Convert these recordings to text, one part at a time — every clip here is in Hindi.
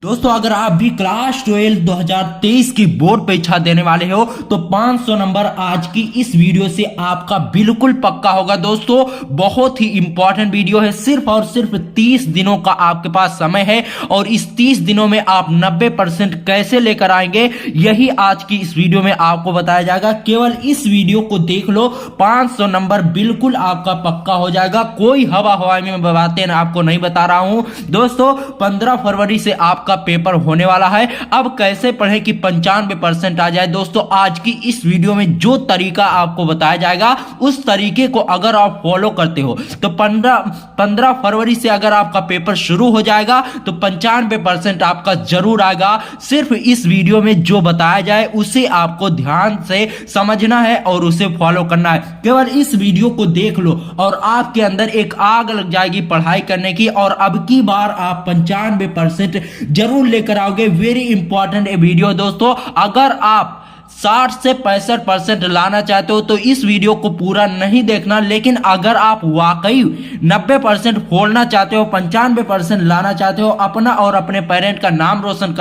दोस्तों अगर आप भी क्लास 12 2023 की बोर्ड परीक्षा देने वाले हो तो 500 नंबर आज की इस वीडियो से आपका बिल्कुल पक्का होगा। दोस्तों बहुत ही इंपॉर्टेंट वीडियो है, सिर्फ और सिर्फ 30 दिनों का आपके पास समय है और इस 30 दिनों में आप 90% कैसे लेकर आएंगे यही आज की इस वीडियो में आपको बताया जाएगा। केवल इस वीडियो को देख लो, 500 नंबर बिल्कुल आपका पक्का हो जाएगा। कोई हवा हवाई में बातें आपको नहीं बता रहा हूं। दोस्तों 15 फरवरी से आपका पेपर होने वाला है। अब कैसे पढ़ें कि 95% आ जाए। दोस्तों आज की इस वीडियो में जो तरीका आपको बताया जाएगा उस तरीके को अगर आप फॉलो करते हो तो 15 फरवरी से अगर आपका पेपर शुरू हो जाएगा तो 95% आपका जरूर आएगा। सिर्फ इस वीडियो में जो बताया जाए उसे आपको ध्यान से समझना है और उसे फॉलो करना है। केवल इस वीडियो को देख लो और आपके अंदर एक आग लग जाएगी पढ़ाई करने की और अब की बार आप 95% जरूर लेकर आओगे। वेरी इंपॉर्टेंट वीडियो दोस्तों, अगर आप 60 से 65% लाना चाहते हो तो इस वीडियो को पूरा नहीं देखना, लेकिन अगर आप वाकई 90% फोड़ना चाहते हो, 95% लाना चाहते हो, अपना और अपने पेरेंट का नाम रोशन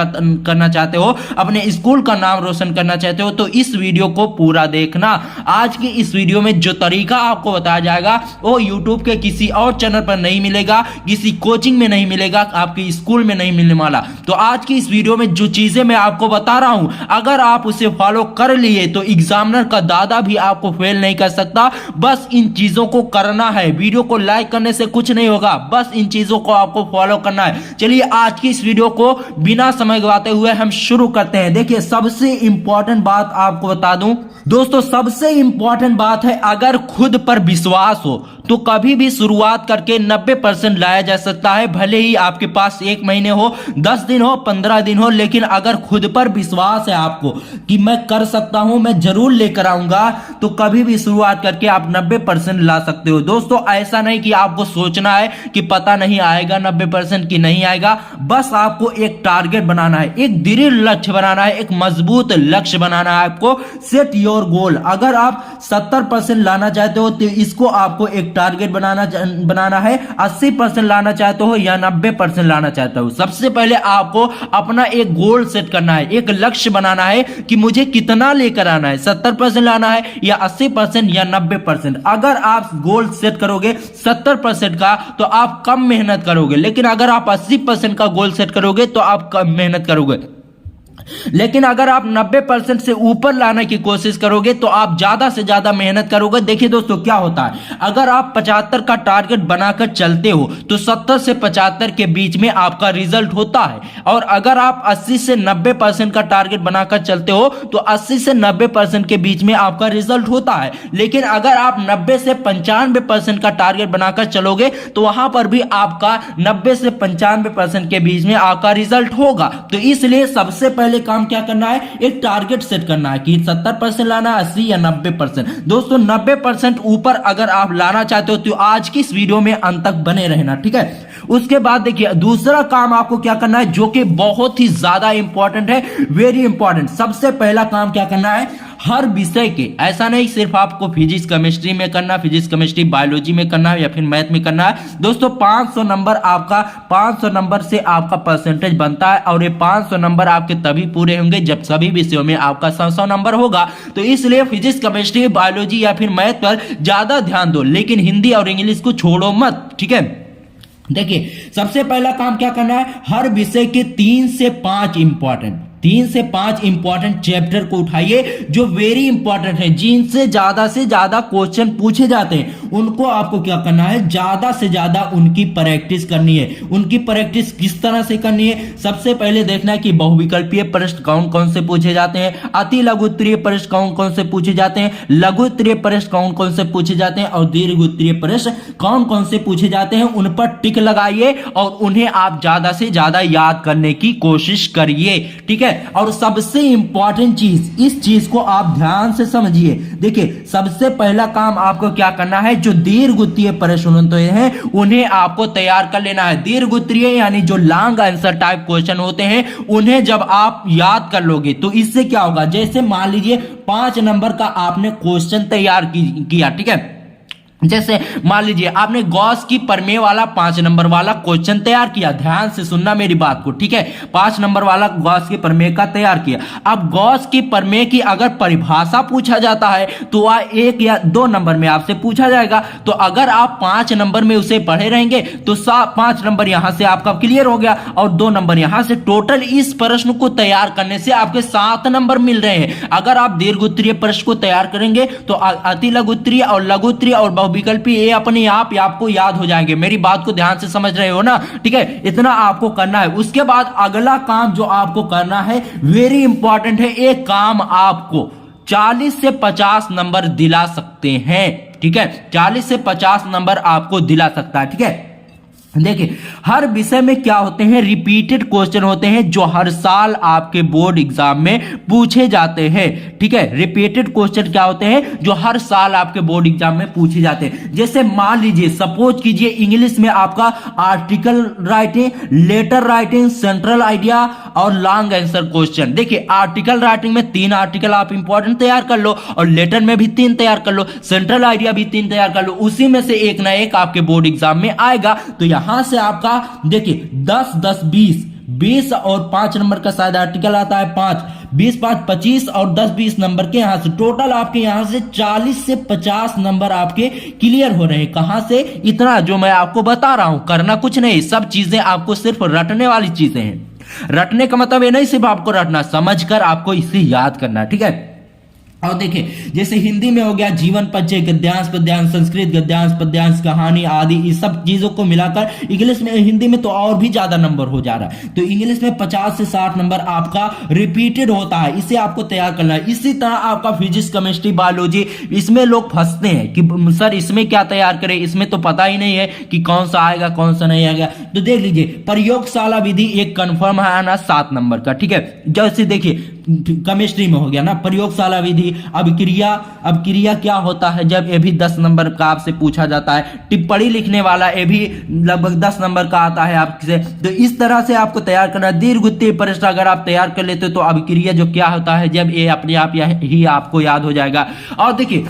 करना चाहते हो, अपने स्कूल का नाम रोशन करना चाहते हो तो इस वीडियो को पूरा देखना। आज की इस वीडियो में जो तरीका आपको बताया जाएगा वो यूट्यूब के किसी और चैनल पर नहीं मिलेगा, किसी कोचिंग में नहीं मिलेगा, आपके स्कूल में नहीं मिलने वाला। तो आज की इस वीडियो में जो चीजें मैं आपको बता रहा हूं अगर आप उसे फॉलो कर लिए तो एग्जामिनर का दादा भी आपको फेल नहीं कर सकता। बस इन चीजों को करना है, वीडियो को लाइक करने से कुछ नहीं होगा, बस इन चीजों को आपको फॉलो करना है। चलिए आज की इस वीडियो को बिना समय गवाते हुए हम शुरू करते हैं। देखिए सबसे इंपॉर्टेंट बात आपको बता दूं दोस्तों, सबसे इंपॉर्टेंट बात है अगर खुद पर विश्वास हो तो कभी भी शुरुआत करके 90% लाया जा सकता है। भले ही आपके पास 1 महीने हो, 10 दिन हो, 15 दिन हो, लेकिन अगर खुद पर विश्वास है आपको कि मैं कर सकता हूं, मैं जरूर लेकर आऊंगा, तो कभी भी शुरुआत करके आप 90% ला सकते हो। दोस्तों ऐसा नहीं कि आपको सोचना है कि पता नहीं आएगा 90% की नहीं आएगा। बस आपको एक टारगेट बनाना है, एक दृढ़ लक्ष्य बनाना है, एक मजबूत लक्ष्य बनाना है। आपको सेट योर गोल। अगर आप 70% लाना चाहते हो तो इसको आपको एक टारगेट बनाना है। 80% लाना चाहते हो या 90% लाना चाहते हो, सबसे पहले आपको अपना एक गोल सेट करना है, एक लक्ष्य बनाना है कि मुझे कितना लेकर आना है, 70% लाना है या 80% या 90%। अगर आप गोल सेट करोगे 70% का तो आप कम मेहनत करोगे, लेकिन अगर आप 80% का गोल सेट करोगे तो आप कम मेहनत करोगे। लेकिन अगर आप 90% से ऊपर लाने की कोशिश करोगे तो आप ज्यादा से ज्यादा मेहनत करोगे। देखिए दोस्तों क्या होता है, अगर आप 75 का टारगेट बनाकर चलते हो तो 70 से 75 के बीच में आपका रिजल्ट होता है, और अगर आप 80 से 90% का टारगेट बनाकर चलते हो तो 80 से 90% के बीच में आपका रिजल्ट होता है। लेकिन अगर आप 90 से 95% का टारगेट बनाकर चलोगे तो वहां पर भी आपका 90 से 95% के बीच में आपका रिजल्ट होगा। तो इसलिए सबसे पहले काम क्या करना है, एक टारगेट सेट करना है कि 70% लाना, 80 या 90%। दोस्तों 90% ऊपर अगर आप लाना चाहते हो तो आज की इस वीडियो में अंत तक बने रहना, ठीक है। उसके बाद देखिए दूसरा काम आपको क्या करना है जो कि बहुत ही ज्यादा इंपॉर्टेंट है, वेरी इंपॉर्टेंट। सबसे पहला काम क्या करना है, हर विषय के, ऐसा नहीं सिर्फ आपको फिजिक्स केमिस्ट्री में करना, फिजिक्स केमिस्ट्री बायोलॉजी में करना है या फिर मैथ में करना है। दोस्तों 500 नंबर आपका, 500 नंबर से आपका परसेंटेज बनता है और ये 500 नंबर आपके तभी पूरे होंगे जब सभी विषयों में आपका 100 नंबर होगा। तो इसलिए फिजिक्स केमिस्ट्री बायोलॉजी या फिर मैथ पर ज्यादा ध्यान दो, लेकिन हिंदी और इंग्लिश को छोड़ो मत, ठीक है। देखिए सबसे पहला काम क्या करना है, हर विषय के 3 से 5 इंपॉर्टेंट चैप्टर को उठाइए जो वेरी इंपॉर्टेंट है, जिनसे ज्यादा क्वेश्चन पूछे जाते हैं, उनको आपको क्या करना है, ज्यादा से ज्यादा उनकी प्रैक्टिस करनी है। उनकी प्रैक्टिस किस तरह से करनी है, सबसे पहले देखना है कि बहुविकल्पीय प्रश्न कौन कौन से पूछे जाते हैं, अति लघु उत्तरीय प्रश्न कौन कौन से पूछे जाते हैं, लघु उत्तरीय प्रश्न कौन कौन से पूछे जाते हैं और दीर्घ उत्तरीय प्रश्न कौन कौन से पूछे जाते हैं। उन पर टिक लगाइए और उन्हें आप ज्यादा से ज्यादा याद करने की कोशिश करिए, ठीक है। और सबसे इंपॉर्टेंट चीज, इस चीज को आप ध्यान से समझिए। देखिए सबसे पहला काम आपको क्या करना है, जो दीर्घ उत्तरीय प्रश्न होते हैं उन्हें आपको तैयार कर लेना है। दीर्घ उत्तरीय यानी जो लॉन्ग आंसर टाइप क्वेश्चन होते हैं उन्हें जब आप याद कर लोगे तो इससे क्या होगा, जैसे मान लीजिए 5 नंबर का आपने क्वेश्चन तैयार किया, ठीक है, जैसे मान लीजिए आपने गॉस की प्रमेय वाला 5 नंबर वाला क्वेश्चन तैयार किया, ध्यान से सुनना मेरी बात को, ठीक है। 5 नंबर वाला गॉस की प्रमेय का तैयार किया। अब गॉस की प्रमेय की अगर परिभाषा पूछा जाता है तो वह 1 या 2 नंबर में आपसे पूछा जाएगा। तो अगर आप 5 नंबर में उसे पढ़े रहेंगे तो 5 नंबर यहां से आपका क्लियर हो गया और 2 नंबर यहां से। टोटल इस प्रश्न को तैयार करने से आपके 7 नंबर मिल रहे हैं। अगर आप दीर्घ उत्तरीय प्रश्न को तैयार करेंगे तो अति लघु उत्तरीय और लघु उत्तरीय और विकल्पी ये अपने आप आपको याद हो जाएंगे। मेरी बात को ध्यान से समझ रहे हो ना, ठीक है। इतना आपको करना है। उसके बाद अगला काम जो आपको करना है वेरी इंपॉर्टेंट है। एक काम आपको 40 से 50 नंबर दिला सकते हैं, ठीक है। 40 से 50 नंबर आपको दिला सकता है, ठीक है। देखिए हर विषय में क्या होते हैं, रिपीटेड क्वेश्चन होते हैं जो हर साल आपके बोर्ड एग्जाम में पूछे जाते हैं, ठीक है। रिपीटेड क्वेश्चन क्या होते हैं जो हर साल आपके बोर्ड एग्जाम में पूछे जाते हैं। जैसे मान लीजिए सपोज कीजिए इंग्लिश में आपका article writing, letter writing, central idea और लॉन्ग आंसर क्वेश्चन। देखिए आर्टिकल राइटिंग में 3 आर्टिकल आप इंपॉर्टेंट तैयार कर लो और लेटर में भी 3 तैयार कर लो, सेंट्रल आइडिया भी 3 तैयार कर लो। उसी में से एक ना एक आपके बोर्ड एग्जाम में आएगा। तो यहां से आपका देखिए 10 10 20 और 5 नंबर का शायद आर्टिकल आता है 5 20 5 25 और 10 20 नंबर के यहां से टोटल आपके यहां से 40 से 50 नंबर आपके क्लियर हो रहे हैं। कहां से? इतना जो मैं आपको बता रहा हूं, करना कुछ नहीं, सब चीजें आपको सिर्फ रटने वाली चीजें हैं। रटने का मतलब ये नहीं सिर्फ आपको रटना, समझकर आपको इसे याद करना, ठीक है। और देखिए जैसे हिंदी में हो गया जीवन परिचय, गद्यांश पद्यांश, संस्कृत गद्यांश पद्यांश, कहानी आदि, इस सब चीजों को मिलाकर इंग्लिश में, हिंदी में तो और भी ज्यादा नंबर हो जा रहा है। तो इंग्लिश में 50 से 60 नंबर आपका रिपीटेड होता है, इसे आपको तैयार करना है। इसी तरह आपका फिजिक्स, केमिस्ट्री, बायोलॉजी, इसमें लोग फंसते हैं कि सर इसमें क्या तैयार करें, इसमें तो पता ही नहीं है कि कौन सा आएगा कौन सा नहीं आएगा। तो देख लीजिए प्रयोगशाला विधि एक कंफर्म है ना 7 नंबर का, ठीक है। जैसे देखिए केमिस्ट्री में हो गया ना प्रयोगशाला विधि। अब क्रिया क्या होता है, जब ये भी 10 नंबर का आपसे पूछा जाता है। टिप्पणी लिखने वाला ये भी लगभग 10 नंबर का आता है आपसे। तो इस तरह से आपको तैयार करना। दीर्घ उत्तरीय प्रश्न अगर आप तैयार कर लेते हो तो अब क्रिया जो क्या होता है, जब ये अपने आप ही आपको याद हो जाएगा। और देखिए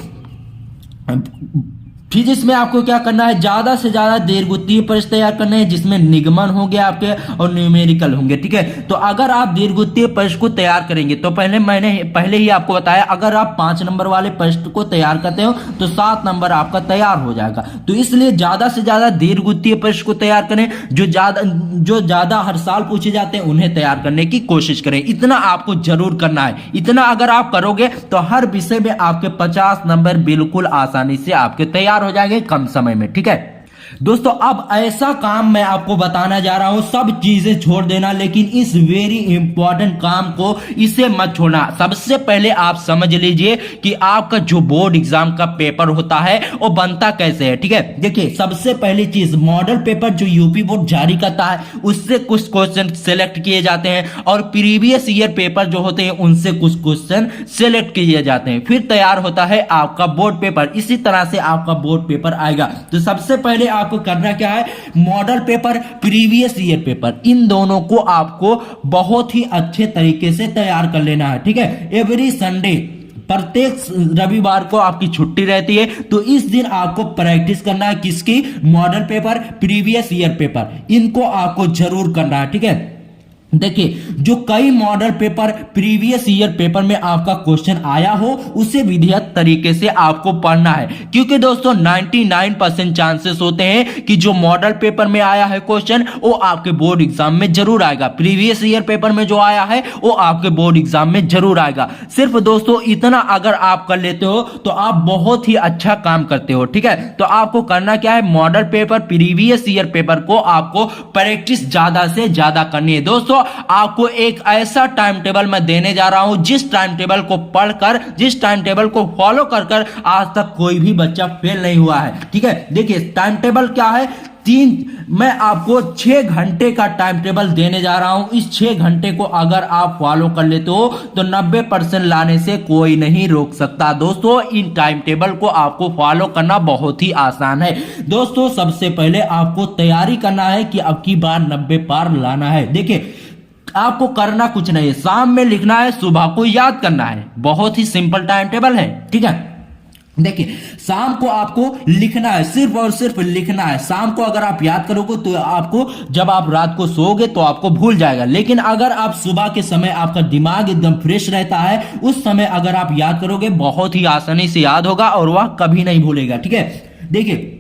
फिजिक्स में आपको क्या करना है, ज्यादा से ज्यादा दीर्घ उत्तरीय प्रश्न तैयार करने हैं जिसमें निगमन होंगे आपके और न्यूमेरिकल होंगे, ठीक है। तो अगर आप दीर्घ उत्तरीय प्रश्न को तैयार करेंगे तो मैंने पहले ही आपको बताया, अगर आप 5 नंबर वाले प्रश्न को तैयार करते हो तो 7 नंबर आपका तैयार हो जाएगा। तो इसलिए ज्यादा से ज्यादा दीर्घ उत्तरीय प्रश्न को तैयार करें, जो ज्यादा हर साल पूछे जाते हैं उन्हें तैयार करने की कोशिश करें। इतना आपको जरूर करना है। इतना अगर आप करोगे तो हर विषय में आपके 50 नंबर बिल्कुल आसानी से आपके तैयार हो जाएंगे कम समय में, ठीक है। दोस्तों अब ऐसा काम मैं आपको बताना जा रहा हूं, सब चीजें छोड़ देना, लेकिन इस वेरी इंपॉर्टेंट काम को इसे मत छोड़ना। सबसे पहले आप समझ लीजिए कि आपका जो बोर्ड एग्जाम का पेपर होता है वो बनता कैसे है, ठीक है। देखिए सबसे पहली चीज, मॉडल पेपर जो यूपी बोर्ड जारी करता है उससे कुछ क्वेश्चन सिलेक्ट किए जाते हैं और प्रीवियस ईयर पेपर जो होते हैं उनसे कुछ क्वेश्चन सिलेक्ट किए जाते हैं। फिर तैयार होता है आपका बोर्ड पेपर। इसी तरह से आपका बोर्ड पेपर आएगा। तो सबसे पहले आपको करना क्या है, model paper, previous year paper, इन दोनों को आपको बहुत ही अच्छे तरीके से तैयार कर लेना है, ठीक है। एवरी संडे, प्रत्येक रविवार को आपकी छुट्टी रहती है, तो इस दिन आपको प्रैक्टिस करना है किसकी, model paper, previous year paper, इनको आपको जरूर करना है, ठीक है। देखिए जो कई model paper previous year paper में आपका क्वेश्चन आया हो उसे विधिवत तरीके से आपको पढ़ना है, क्योंकि दोस्तों 99% चांसेस होते हैं कि जो मॉडल पेपर में आया है क्वेश्चन वो आपके बोर्ड एग्जाम में जरूर आएगा। प्रीवियस ईयर पेपर में जो आया है वो आपके बोर्ड एग्जाम में जरूर आएगा। सिर्फ दोस्तों इतना अगर आप कर लेते हो तो आप बहुत ही अच्छा काम करते हो, ठीक है। तो आपको करना क्या है, model paper, previous year paper को आपको प्रैक्टिस ज्यादा से ज्यादा करनी है। दोस्तों आपको एक ऐसा टाइम टेबल मैं देने जा रहा हूं, जिस टाइम टेबल को पढ़कर, जिस टाइम टेबल को फॉलो कर आज तक कोई भी बच्चा फेल नहीं हुआ है, ठीक है। देखिए टाइम टेबल क्या है, मैं आपको 6 घंटे का टाइम टेबल देने जा रहा हूं। इस 6 घंटे को अगर आप फॉलो कर लेते हो तो 90% लाने से कोई नहीं रोक सकता। दोस्तों इन टाइम टेबल को आपको फॉलो करना बहुत ही आसान है। दोस्तों सबसे पहले आपको तैयारी करना है कि अब की बार 90 पार लाना है। देखिए आपको करना कुछ नहीं है, शाम में लिखना है, सुबह को याद करना है। बहुत ही सिंपल टाइम टेबल है, ठीक है। देखिए शाम को आपको लिखना है, सिर्फ और सिर्फ लिखना है। शाम को अगर आप याद करोगे तो आपको, जब आप रात को सोओगे तो आपको भूल जाएगा, लेकिन अगर आप सुबह के समय आपका दिमाग एकदम फ्रेश रहता है, उस समय अगर आप याद करोगे बहुत ही आसानी से याद होगा और वह कभी नहीं भूलेगा। ठीक है, देखिए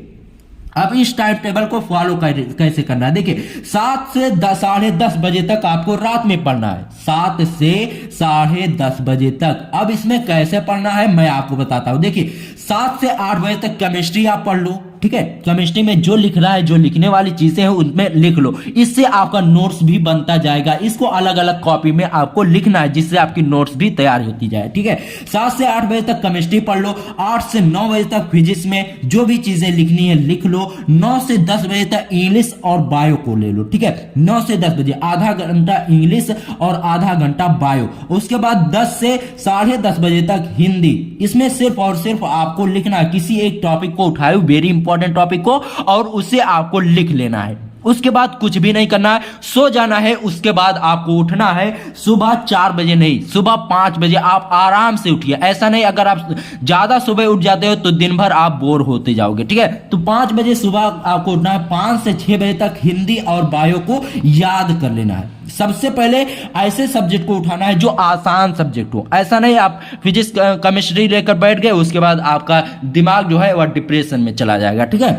अब इस टाइम टेबल को फॉलो कैसे करना है। देखिए 7 से 10:30 बजे तक आपको रात में पढ़ना है, 7 से 10:30 बजे तक। अब इसमें कैसे पढ़ना है मैं आपको बताता हूं। देखिए 7 से 8 बजे तक केमिस्ट्री आप पढ़ लो। ठीक है, केमिस्ट्री में जो लिख रहा है, जो लिखने वाली चीजें हैं उनमें लिख लो, इससे आपका नोट्स भी बनता जाएगा। इसको अलग अलग कॉपी में आपको लिखना है, जिससे आपकी नोट्स भी तैयार होती जाए। ठीक है, 7 से 8 बजे तक केमिस्ट्री पढ़ लो, 8 से 9 बजे तक फिजिक्स में जो भी चीजें लिखनी है लिख लो, 9 से 10 बजे तक इंग्लिश और बायो को ले लो। ठीक है, 9 से 10 बजे आधा घंटा इंग्लिश और आधा घंटा बायो। उसके बाद 10 से 10:30 बजे तक हिंदी। इसमें सिर्फ और सिर्फ आपको लिखना है, किसी एक टॉपिक को उठाए, वेरी इंपॉर्टेंट टॉपिक को, और उसे आपको लिख लेना है। उसके बाद कुछ भी नहीं करना है, सो जाना है। उसके बाद आपको उठना है सुबह 4 बजे नहीं, सुबह 5 बजे आप आराम से उठिए। ऐसा नहीं अगर आप ज्यादा सुबह उठ जाते हो तो दिन भर आप बोर होते जाओगे। ठीक है, तो 5 बजे सुबह आपको उठना है, 5 से 6 बजे तक हिंदी और बायो को याद कर लेना है। सबसे पहले ऐसे सब्जेक्ट को उठाना है जो आसान सब्जेक्ट हो। ऐसा नहीं आप फिजिक्स केमिस्ट्री लेकर बैठ गए, उसके बाद आपका दिमाग जो है वह डिप्रेशन में चला जाएगा। ठीक है,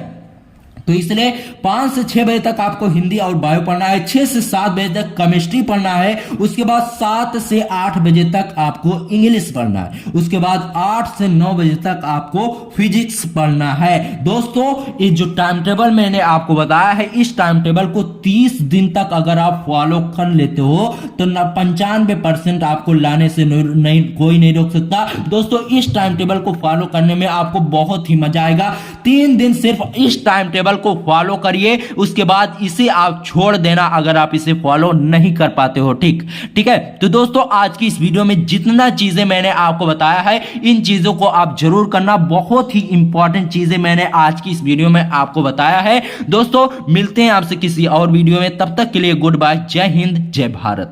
तो इसलिए 5 से 6 बजे तक आपको हिंदी और बायो पढ़ना है, 6 से 7 बजे तक केमिस्ट्री पढ़ना है, उसके बाद 7 से 8 बजे तक आपको इंग्लिश पढ़ना है, उसके बाद 8 से 9 बजे तक आपको फिजिक्स पढ़ना है। दोस्तों ये जो टाइम टेबल मैंने आपको बताया है, इस टाइम टेबल को 30 दिन तक अगर आप फॉलो कर लेते हो तो 95% आपको लाने से नहीं कोई नहीं रोक सकता। दोस्तों इस टाइम टेबल को फॉलो करने में आपको बहुत ही मजा आएगा। 3 दिन सिर्फ इस टाइम टेबल को फॉलो करिए, उसके बाद इसे आप छोड़ देना अगर आप इसे फॉलो नहीं कर पाते हो। ठीक है, तो दोस्तों आज की इस वीडियो में जितना चीजें मैंने आपको बताया है, इन चीजों को आप जरूर करना। बहुत ही इंपॉर्टेंट चीजें मैंने आज की इस वीडियो में आपको बताया है। दोस्तों मिलते हैं आपसे किसी और वीडियो में, तब तक के लिए गुड बाय, जय हिंद, जय भारत।